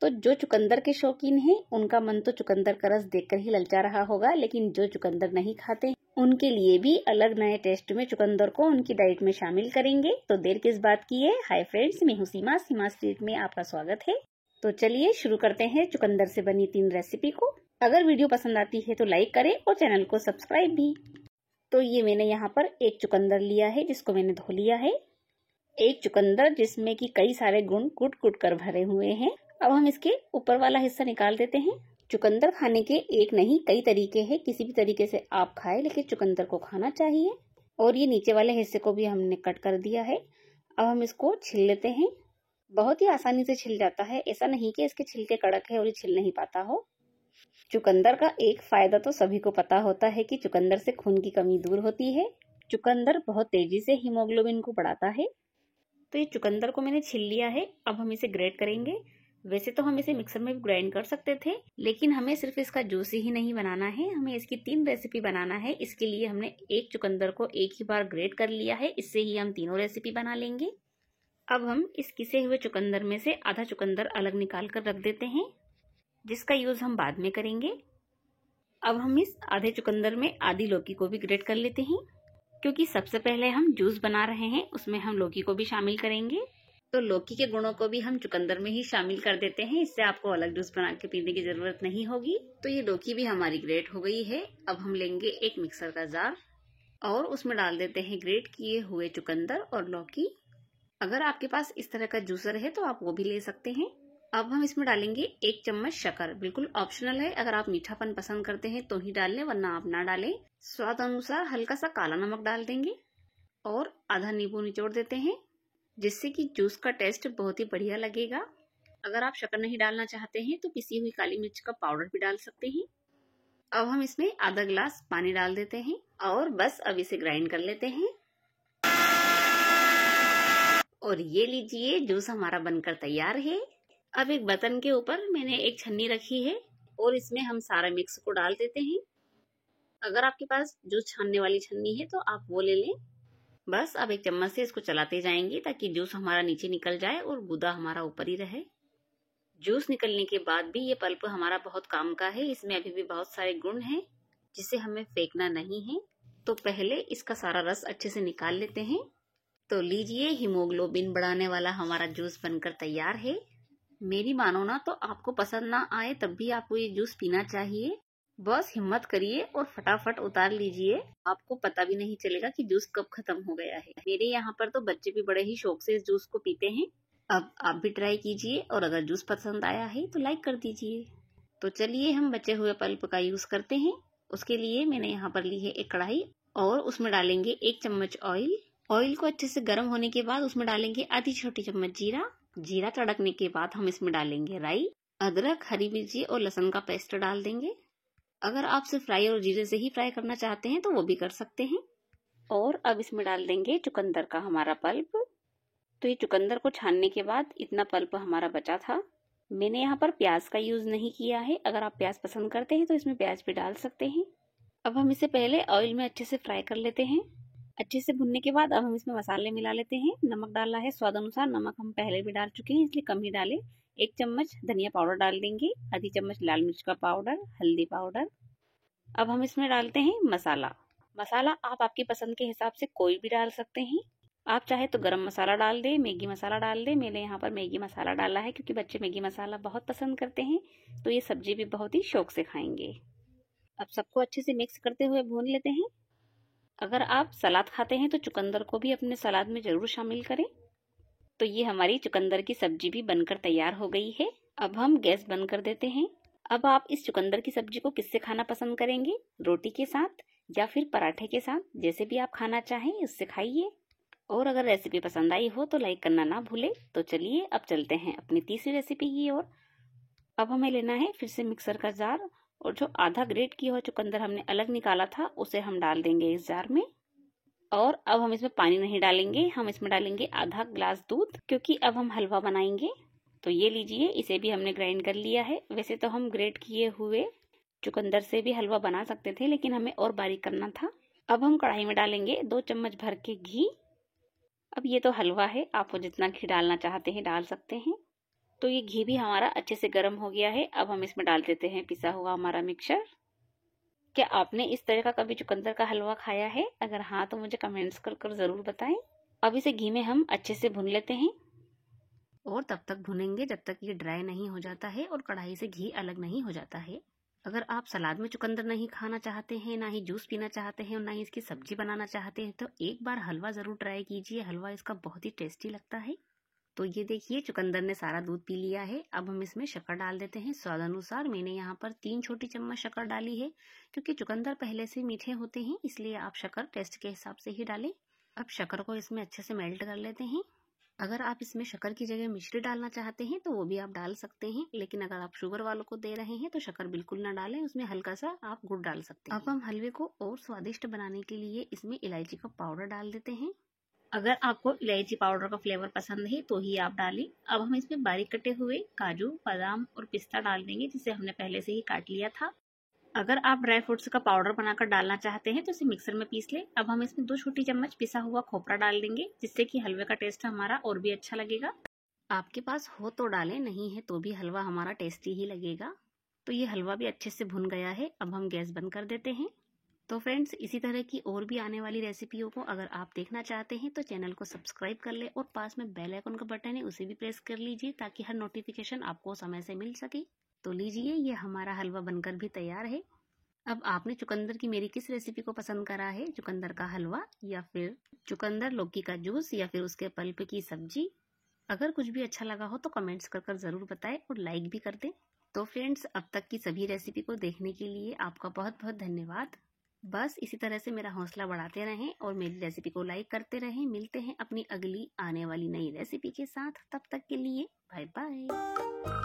तो जो चुकंदर के शौकीन हैं उनका मन तो चुकंदर का रस देखकर ही ललचा रहा होगा, लेकिन जो चुकंदर नहीं खाते उनके लिए भी अलग नए टेस्ट में चुकंदर को उनकी डाइट में शामिल करेंगे। तो देर किस बात की है। हाय फ्रेंड्स, मैं हूँ सीमा स्ट्रीट में आपका स्वागत है। तो चलिए शुरू करते हैं चुकंदर से बनी 3 रेसिपी को। अगर वीडियो पसंद आती है तो लाइक करें और चैनल को सब्सक्राइब भी। तो ये मैंने यहाँ पर एक चुकंदर लिया है जिसको मैंने धो लिया है। एक चुकंदर जिसमें कि कई सारे गुण कुट कुट कर भरे हुए हैं। अब हम इसके ऊपर वाला हिस्सा निकाल देते हैं। चुकंदर खाने के एक नहीं कई तरीके हैं, किसी भी तरीके से आप खाएं, लेकिन चुकंदर को खाना चाहिए। और ये नीचे वाले हिस्से को भी हमने कट कर दिया है। अब हम इसको छिल लेते हैं। बहुत ही आसानी से छिल जाता है, ऐसा नहीं कि इसके छिलके कड़क है और ये छिल नहीं पाता हो। चुकंदर का एक फायदा तो सभी को पता होता है कि चुकंदर से खून की कमी दूर होती है। चुकंदर बहुत तेजी से हीमोग्लोबिन को बढ़ाता है। तो ये चुकंदर को मैंने छिल लिया है। अब हम इसे ग्रेट करेंगे। वैसे तो हम इसे मिक्सर में भी ग्राइंड कर सकते थे, लेकिन हमें सिर्फ इसका जूस ही नहीं बनाना है, हमें इसकी 3 रेसिपी बनाना है। इसके लिए हमने एक चुकंदर को एक ही बार ग्रेट कर लिया है। इससे ही हम तीनों रेसिपी बना लेंगे। अब हम इस किसे हुए चुकंदर में से आधा चुकंदर अलग निकाल कर रख देते हैं, जिसका यूज हम बाद में करेंगे। अब हम इस आधे चुकंदर में आधी लौकी को भी ग्रेट कर लेते हैं, क्योंकि सबसे पहले हम जूस बना रहे हैं, उसमें हम लौकी को भी शामिल करेंगे। तो लौकी के गुणों को भी हम चुकंदर में ही शामिल कर देते हैं, इससे आपको अलग जूस बना के पीने की जरूरत नहीं होगी। तो ये लौकी भी हमारी ग्रेट हो गई है। अब हम लेंगे एक मिक्सर का जार और उसमें डाल देते हैं ग्रेट किए हुए चुकंदर और लौकी। अगर आपके पास इस तरह का जूसर है तो आप वो भी ले सकते हैं। अब हम इसमें डालेंगे 1 चम्मच शक्कर, बिल्कुल ऑप्शनल है। अगर आप मीठापन पसंद करते हैं तो ही डाल लें, वरना आप ना डालें। स्वाद अनुसार हल्का सा काला नमक डाल देंगे और आधा नींबू निचोड़ देते हैं, जिससे कि जूस का टेस्ट बहुत ही बढ़िया लगेगा। अगर आप शक्कर नहीं डालना चाहते हैं तो पिसी हुई काली मिर्च का पाउडर भी डाल सकते हैं। अब हम इसमें आधा गिलास पानी डाल देते हैं और बस अब इसे ग्राइंड कर लेते हैं। और ये लीजिए, जूस हमारा बनकर तैयार है। अब एक बर्तन के ऊपर मैंने एक छन्नी रखी है और इसमें हम सारा मिक्स को डाल देते हैं। अगर आपके पास जूस छानने वाली छन्नी है तो आप वो ले लें। बस अब एक चम्मच से इसको चलाते जाएंगे ताकि जूस हमारा नीचे निकल जाए और गूदा हमारा ऊपर ही रहे। जूस निकलने के बाद भी ये पल्प हमारा बहुत काम का है। इसमें अभी भी बहुत सारे गुण हैं जिसे हमें फेंकना नहीं है। तो पहले इसका सारा रस अच्छे से निकाल लेते हैं। तो लीजिए, हीमोग्लोबिन बढ़ाने वाला हमारा जूस बनकर तैयार है। मेरी मानो ना तो आपको पसंद ना आए तब भी आपको ये जूस पीना चाहिए। बस हिम्मत करिए और फटाफट उतार लीजिए, आपको पता भी नहीं चलेगा कि जूस कब खत्म हो गया है। मेरे यहाँ पर तो बच्चे भी बड़े ही शौक से इस जूस को पीते हैं। अब आप भी ट्राई कीजिए और अगर जूस पसंद आया है तो लाइक कर दीजिए। तो चलिए हम बचे हुए पल्प का यूज करते हैं। उसके लिए मैंने यहाँ पर ली है एक कढ़ाई और उसमें डालेंगे 1 चम्मच ऑयल। ऑयल को अच्छे से गर्म होने के बाद उसमें डालेंगे आधी छोटी चम्मच जीरा। जीरा तड़कने के बाद हम इसमें डालेंगे राई, अदरक, हरी मिर्ची और लहसुन का पेस्ट डाल देंगे। अगर आप सिर्फ फ्राई और जीरे से ही फ्राई करना चाहते हैं तो वो भी कर सकते हैं। और अब इसमें डाल देंगे चुकंदर का हमारा पल्प। तो ये चुकंदर को छानने के बाद इतना पल्प हमारा बचा था। मैंने यहाँ पर प्याज का यूज नहीं किया है। अगर आप प्याज पसंद करते हैं तो इसमें प्याज भी डाल सकते हैं। अब हम इसे पहले ऑयल में अच्छे से फ्राई कर लेते हैं। अच्छे से भुनने के बाद अब हम इसमें मसाले मिला लेते हैं। नमक डालना है स्वाद अनुसार, नमक हम पहले भी डाल चुके हैं इसलिए कम ही डालें। 1 चम्मच धनिया पाउडर डाल देंगे, आधी चम्मच लाल मिर्च का पाउडर, हल्दी पाउडर। अब हम इसमें डालते हैं मसाला। मसाला आप आपकी पसंद के हिसाब से कोई भी डाल सकते हैं। आप चाहे तो गरम मसाला डाल दें, मैगी मसाला डाल दें। मैंने यहाँ पर मैगी मसाला डाला है क्योंकि बच्चे मैगी मसाला बहुत पसंद करते हैं, तो ये सब्जी भी बहुत ही शौक से खाएंगे। अब सबको अच्छे से मिक्स करते हुए भून लेते हैं। अगर आप सलाद खाते हैं तो चुकंदर को भी अपने सलाद में जरूर शामिल करें। तो ये हमारी चुकंदर की सब्जी भी बनकर तैयार हो गई है। अब हम गैस बंद कर देते हैं। अब आप इस चुकंदर की सब्जी को किससे खाना पसंद करेंगे, रोटी के साथ या फिर पराठे के साथ, जैसे भी आप खाना चाहें उससे खाइए। और अगर रेसिपी पसंद आई हो तो लाइक करना ना भूले। तो चलिए अब चलते हैं अपनी तीसरी रेसिपी की ओर। अब हमें लेना है फिर से मिक्सर का जार और जो आधा ग्रेट किया हुआ चुकंदर हमने अलग निकाला था उसे हम डाल देंगे इस जार में। और अब हम इसमें पानी नहीं डालेंगे, हम इसमें डालेंगे आधा ग्लास दूध, क्योंकि अब हम हलवा बनाएंगे। तो ये लीजिए, इसे भी हमने ग्राइंड कर लिया है। वैसे तो हम ग्रेट किए हुए चुकंदर से भी हलवा बना सकते थे, लेकिन हमें और बारीक करना था। अब हम कढ़ाई में डालेंगे 2 चम्मच भर के घी। अब ये तो हलवा है, आप जितना घी डालना चाहते हैं डाल सकते हैं। तो ये घी भी हमारा अच्छे से गर्म हो गया है। अब हम इसमें डाल देते हैं पिसा हुआ हमारा मिक्सचर। क्या आपने इस तरह का कभी चुकंदर का हलवा खाया है? अगर हाँ तो मुझे कमेंट्स कर जरूर बताएं। अब इसे घी में हम अच्छे से भून लेते हैं और तब तक भुनेंगे जब तक ये ड्राई नहीं हो जाता है और कढ़ाई से घी अलग नहीं हो जाता है। अगर आप सलाद में चुकंदर नहीं खाना चाहते हैं, ना ही जूस पीना चाहते हैं और ना ही इसकी सब्जी बनाना चाहते हैं, तो एक बार हलवा जरूर ट्राई कीजिए। हलवा इसका बहुत ही टेस्टी लगता है। तो ये देखिए चुकंदर ने सारा दूध पी लिया है। अब हम इसमें शक्कर डाल देते हैं स्वाद अनुसार। मैंने यहाँ पर 3 छोटी चम्मच शक्कर डाली है, क्योंकि चुकंदर पहले से मीठे होते हैं, इसलिए आप शक्कर टेस्ट के हिसाब से ही डालें। अब शक्कर को इसमें अच्छे से मेल्ट कर लेते हैं। अगर आप इसमें शक्कर की जगह मिश्री डालना चाहते हैं तो वो भी आप डाल सकते हैं, लेकिन अगर आप शुगर वालों को दे रहे हैं तो शक्कर बिल्कुल ना डालें, उसमें हल्का सा आप गुड़ डाल सकते हैं। अब हम हलवे को और स्वादिष्ट बनाने के लिए इसमें इलायची का पाउडर डाल देते हैं। अगर आपको इलायची पाउडर का फ्लेवर पसंद है तो ही आप डालें। अब हम इसमें बारीक कटे हुए काजू, बादाम और पिस्ता डाल देंगे, जिसे हमने पहले से ही काट लिया था। अगर आप ड्राई फ्रूट्स का पाउडर बनाकर डालना चाहते हैं तो इसे मिक्सर में पीस लें। अब हम इसमें 2 छोटी चम्मच पिसा हुआ खोपरा डाल देंगे, जिससे कि हलवे का टेस्ट हमारा और भी अच्छा लगेगा। आपके पास हो तो डालें, नहीं है तो भी हलवा हमारा टेस्टी ही लगेगा। तो ये हलवा भी अच्छे से भुन गया है। अब हम गैस बंद कर देते हैं। तो फ्रेंड्स, इसी तरह की और भी आने वाली रेसिपियों को अगर आप देखना चाहते हैं तो चैनल को सब्सक्राइब कर ले और पास में बेल आइकन का बटन है उसे भी प्रेस कर लीजिए, ताकि हर नोटिफिकेशन आपको समय से मिल सके। तो लीजिए, ये हमारा हलवा बनकर भी तैयार है। अब आपने चुकंदर की मेरी किस रेसिपी को पसंद करा है? चुकंदर का हलवा, या फिर चुकंदर लौकी का जूस, या फिर उसके पल्प की सब्जी? अगर कुछ भी अच्छा लगा हो तो कमेंट्स कर जरूर बताएं और लाइक भी कर दें। तो फ्रेंड्स, अब तक की सभी रेसिपी को देखने के लिए आपका बहुत बहुत धन्यवाद। बस इसी तरह से मेरा हौसला बढ़ाते रहें और मेरी रेसिपी को लाइक करते रहें। मिलते हैं अपनी अगली आने वाली नई रेसिपी के साथ। तब तक के लिए बाय बाय।